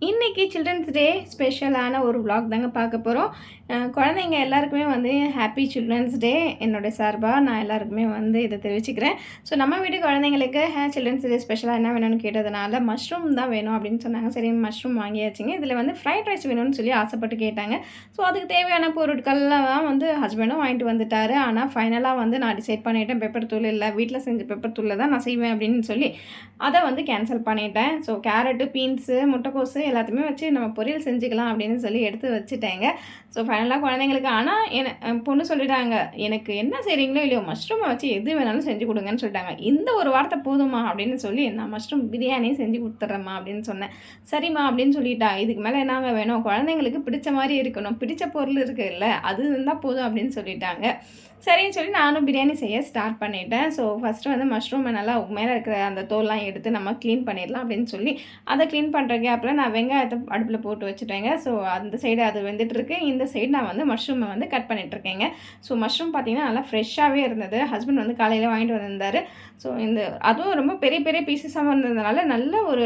இன்றைக்கி children's day ஸ்பெஷலான ஒரு vlog தாங்க பார்க்க போகிறோம். குழந்தைங்க எல்லாருக்குமே வந்து ஹாப்பி சில்ட்ரன்ஸ் டே என்னோட சார்பாக நான் எல்லாருக்குமே வந்து இதை தெரிவிச்சுக்கிறேன். ஸோ நம்ம வீட்டு குழந்தைங்களுக்கு சில்ட்ரன்ஸ் டே ஸ்பெஷலாக என்ன வேணும்னு கேட்டதுனால மஷ்ரூம் தான் வேணும் அப்படின்னு சொன்னாங்க. சரி மஷ்ரூம் வாங்கியாச்சுங்க. இதில் வந்து ஃப்ரைட் ரைஸ் வேணும்னு சொல்லி ஆசைப்பட்டு கேட்டாங்க. ஸோ அதுக்கு தேவையான பொருட்கள்லாம் வந்து ஹஸ்பண்டும் வாங்கிட்டு வந்துட்டார். ஆனால் ஃபைனலாக வந்து நான் டிசைட் பண்ணிட்டேன், பெப்பர் தூள் இல்லை, வீட்டில் செஞ்ச பெப்பர் தூளில் தான் நான் செய்வேன் அப்படின்னு சொல்லி அதை வந்து கேன்சல் பண்ணிட்டேன். ஸோ கேரட்டு, பீன்ஸு, முட்டைக்கோஸு எல்லாத்தையுமே வச்சு நம்ம பொரியல் செஞ்சுக்கலாம் அப்படின்னு சொல்லி எடுத்து வச்சுட்டேங்க. ஸோ ஃபைனலாக குழந்தைங்களுக்கு ஆனால் பொண்ணு சொல்லிட்டாங்க, எனக்கு என்ன செய்கிறீங்களோ இல்லையோ மஷ்ரூமை வச்சு எது வேணாலும் செஞ்சு கொடுங்கன்னு சொல்லிட்டாங்க. இந்த ஒரு வார்த்தை போதுமா அப்படின்னு சொல்லி நான் மஷ்ரூம் பிரியாணியும் செஞ்சு கொடுத்துட்றேம்மா அப்படின்னு சொன்னேன். சரிம்மா அப்படின்னு சொல்லிட்டா. இதுக்கு மேலே என்னங்க வேணும், குழந்தைங்களுக்கு பிடிச்ச மாதிரி இருக்கணும், பிடிச்ச பொருள் இருக்குல்ல அது இருந்தால் போதும் அப்படின்னு சொல்லிட்டாங்க. சரின்னு சொல்லி நானும் பிரியாணி செய்ய ஸ்டார்ட் பண்ணிட்டேன். ஸோ ஃபஸ்ட்டு வந்து மஷ்ரூமை நல்லா மேலே இருக்கிற அந்த தோல்லாம் எடுத்து நம்ம க்ளீன் பண்ணிடலாம் அப்படின்னு சொல்லி அதை க்ளீன் பண்ணுற கேப்பில் நான் வெங்காயத்தை அடுப்பில் போட்டு வச்சுட்டேங்க. ஸோ அந்த சைடு அது வெந்துட்டுருக்கு, இந்த சைடு நான் வந்து மஷ்ரூமை வந்து கட் பண்ணிகிட்ருக்கேங்க. ஸோ மஷ்ரூம் பார்த்திங்கன்னா நல்லா ஃப்ரெஷ்ஷாகவே இருந்தது. ஹஸ்பண்ட் வந்து காலையில் வாங்கிட்டு வந்திருந்தார். ஸோ அதுவும் ரொம்ப பெரிய பெரிய பீசஸாக இருந்ததுனால நல்ல ஒரு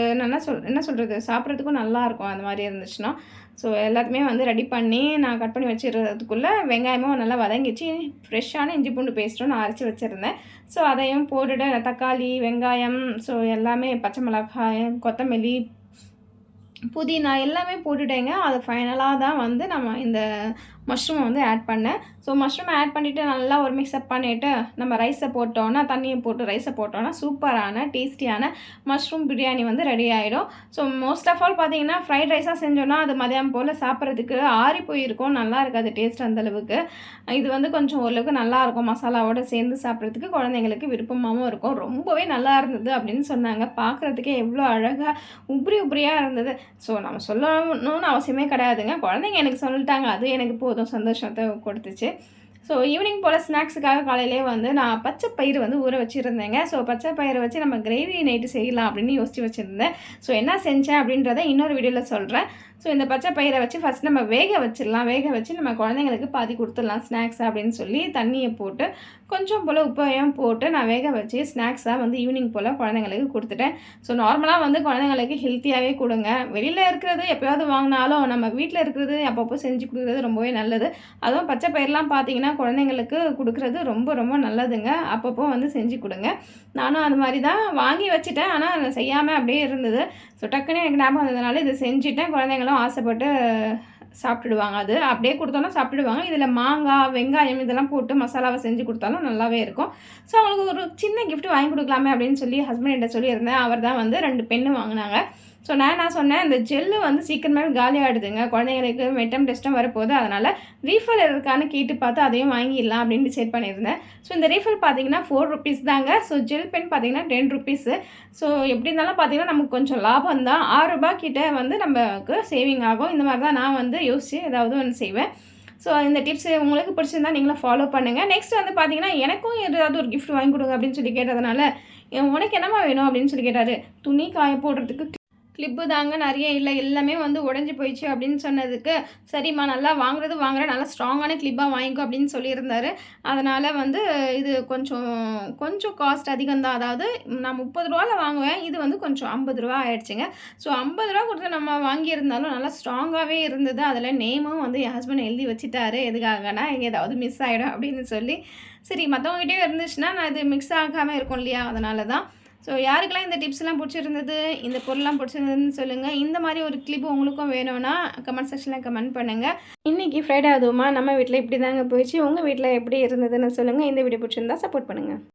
என்ன சொல்கிறது, சாப்பிட்றதுக்கும் நல்லாயிருக்கும் அந்த மாதிரி இருந்துச்சுன்னா. ஸோ எல்லாத்தையுமே வந்து ரெடி பண்ணி நான் கட் பண்ணி வச்சுருக்கிறதுக்குள்ளே வெங்காயமும் நல்லா வதங்கிச்சு. ஃப்ரெஷ்ஷான இஞ்சி பூண்டு பேஸ்ட்டும் நான் அரைச்சி வச்சுருந்தேன். ஸோ அதையும் போட்டுட்டு தக்காளி, வெங்காயம், ஸோ எல்லாமே பச்சை மிளகாய், கொத்தமல்லி, புதினா எல்லாமே போட்டுட்டேங்க. அது ஃபைனலாக தான் வந்து நம்ம இந்த மஷ்ரூமை வந்து ஆட் பண்ணேன். ஸோ மஷ்ரூமை ஆட் பண்ணிவிட்டு நல்லா ஒரு மிக்ஸ்அப் பண்ணிவிட்டு நம்ம ரைஸை போட்டோன்னா, தண்ணியை போட்டு ரைஸை போட்டோன்னா சூப்பரான டேஸ்டியான மஷ்ரூம் பிரியாணி வந்து ரெடி ஆகிடும். ஸோ மோஸ்ட் ஆஃப் ஆல் பார்த்தீங்கன்னா ஃப்ரைட் ரைஸாக செஞ்சோன்னா அது மதியம் போல் சாப்பிட்றதுக்கு ஆறி போயிருக்கும், நல்லா இருக்காது டேஸ்ட் அந்தளவுக்கு. இது வந்து கொஞ்சம் ஓரளவுக்கு நல்லாயிருக்கும், மசாலாவோடு சேர்ந்து சாப்பிட்றதுக்கு குழந்தைங்களுக்கு விருப்பமாகவும் இருக்கும். ரொம்பவே நல்லா இருந்தது அப்படின்னு சொன்னாங்க. பார்க்குறதுக்கே எவ்வளோ அழகாக உப்ரியாக இருந்தது. ஸோ நம்ம சொல்லணும்னு அவசியமே கிடையாதுங்க, குழந்தைங்க எனக்கு சொல்லிட்டாங்க, அது எனக்கு போதும் சந்தோஷத்தை கொடுத்துச்சு. ஸோ ஈவினிங் போல் ஸ்நாக்ஸுக்காக காலையிலே வந்து நான் பச்சை பயிறு வந்து ஊற வச்சுருந்தேங்க. ஸோ பச்சை பயிரை வச்சு நம்ம கிரேவி நைட்டு செய்யலாம் அப்படின்னு யோசித்து வச்சுருந்தேன். ஸோ என்ன செஞ்சேன் அப்படின்றத இன்னொரு வீடியோவில் சொல்கிறேன். ஸோ இந்த பச்சை பயிரை வச்சு ஃபஸ்ட் நம்ம வேக வச்சிடலாம். வேக வச்சு நம்ம குழந்தைங்களுக்கு பாதி கொடுத்துடலாம் ஸ்நாக்ஸ் அப்படின்னு சொல்லி தண்ணியை போட்டு கொஞ்சம் போல் உப்பையும் போட்டு நான் வேக வச்சு ஸ்நாக்ஸாக வந்து ஈவினிங் போல் குழந்தைங்களுக்கு கொடுத்துட்டேன். ஸோ நார்மலாக வந்து குழந்தைங்களுக்கு ஹெல்த்தியாகவே கொடுங்க. வெளியில் இருக்கிறது எப்போயாவது வாங்கினாலும் நம்ம வீட்டில் இருக்கிறது அப்பப்போ செஞ்சு கொடுக்குறது ரொம்பவே நல்லது. அதுவும் பச்சை பயிரெலாம் பார்த்தீங்கன்னா குழந்தைங்களுக்கு கொடுக்குறது ரொம்ப ரொம்ப நல்லதுங்க. அப்பப்போ வந்து செஞ்சு கொடுங்க. நானும் அது மாதிரி தான் வாங்கி வச்சுட்டேன், ஆனால் செய்யாமல் அப்படியே இருந்தது. ஸோ டக்குன்னு எனக்கு ஞாபகம் வந்ததுனால இதை செஞ்சுட்டேன். குழந்தைங்களும் ஆசைப்பட்டு சாப்பிட்டுடுவாங்க. அது அப்படியே கொடுத்தோன்னா சாப்பிட்டுடுவாங்க. இதில் மாங்காய், வெங்காயம் இதெல்லாம் போட்டு மசாலாவை செஞ்சு கொடுத்தாலும் நல்லாவே இருக்கும். ஸோ அவங்களுக்கு ஒரு சின்ன கிஃப்ட் வாங்கி கொடுக்கலாமே அப்படின்னு சொல்லி ஹஸ்பண்ட் சொல்லியிருந்தேன். அவர் தான் வந்து 2 பென்னு வாங்கினாங்க. ஸோ நான் என்ன சொன்னேன், இந்த ஜெல்லு வந்து சீக்கிரமாகவே காலியாகிடுதுங்க, குழந்தைங்களுக்கு மிட்டம் டெஸ்ட்டும் வரப்போகுது, அதனால் ரீஃபில் இருக்கான்னு கேட்டு பார்த்து அதையும் வாங்கிடலாம் அப்படின்னு டிசைட் பண்ணியிருந்தேன். ஸோ இந்த ரீஃபில் பார்த்தீங்கன்னா 4 ருபீஸ் தாங்க. ஸோ ஜெல் பென் பார்த்தீங்கன்னா 10 ருபீஸு. ஸோ எப்படி இருந்தாலும் பார்த்தீங்கன்னா நமக்கு கொஞ்சம் லாபம் தான். 6 ரூபாய் கிட்ட வந்து நமக்கு சேவிங் ஆகும். இந்த மாதிரி தான் நான் வந்து யோசித்து ஏதாவது ஒன்று செய்வேன். ஸோ இந்த டிப்ஸ் உங்களுக்கு பிடிச்சிருந்தா நீங்களும் ஃபாலோ பண்ணுங்கள். நெக்ஸ்ட் வந்து பார்த்தீங்கன்னா எனக்கும் ஏதாவது ஒரு கிஃப்ட் வாங்கி கொடுங்க அப்படின்னு சொல்லி கேட்டதுனால, உனக்கு என்னம்மா வேணும் அப்படின்னு சொல்லி கேட்டார். துணி காய போடுறதுக்கு கிளிப்பு தாங்க நிறைய இல்லை, எல்லாமே வந்து உடஞ்சி போயிடுச்சு அப்படின்னு சொன்னதுக்கு, சரிம்மா நல்லா வாங்குறேன், நல்லா ஸ்ட்ராங்கான கிளிப்பாக வாங்கிக்கோ அப்படின்னு சொல்லியிருந்தார். அதனால் வந்து இது கொஞ்சம் காஸ்ட் அதிகம் தான். அதாவது நான் 30 ரூபாவில் வாங்குவேன், இது வந்து கொஞ்சம் 50 ரூபா ஆயிடுச்சுங்க. ஸோ 50 ரூபா கொடுத்து நம்ம வாங்கியிருந்தாலும் நல்லா ஸ்ட்ராங்காகவே இருந்தது. அதில் நேமும் வந்து என் ஹஸ்பண்ட் எழுதி வச்சுட்டாரு. எதுக்காகனா ஏதாவது மிஸ் ஆகிடும் அப்படின்னு சொல்லி. சரி மற்றவங்ககிட்டே இருந்துச்சுன்னா நான் இது மிக்ஸ் ஆகாமல் இருக்கும் இல்லையா, அதனால தான். ஸோ யாருக்கெல்லாம் இந்த டிப்ஸ்லாம் பிடிச்சிருந்தது, இந்த பொருள்லாம் பிடிச்சிருந்ததுன்னு சொல்லுங்கள். இந்த மாதிரி ஒரு கிளிப் உங்களுக்கும் வேணும்னா கமெண்ட் செக்ஷனில் கமெண்ட் பண்ணுங்கள். இன்றைக்கி ஃப்ரைடே அதுவுமா நம்ம வீட்டில் இப்படி தாங்க போயிடுச்சு. உங்கள் வீட்டில் எப்படி இருந்ததுன்னு சொல்லுங்கள். இந்த வீடியோ பிடிச்சிருந்தா சப்போர்ட் பண்ணுங்கள்.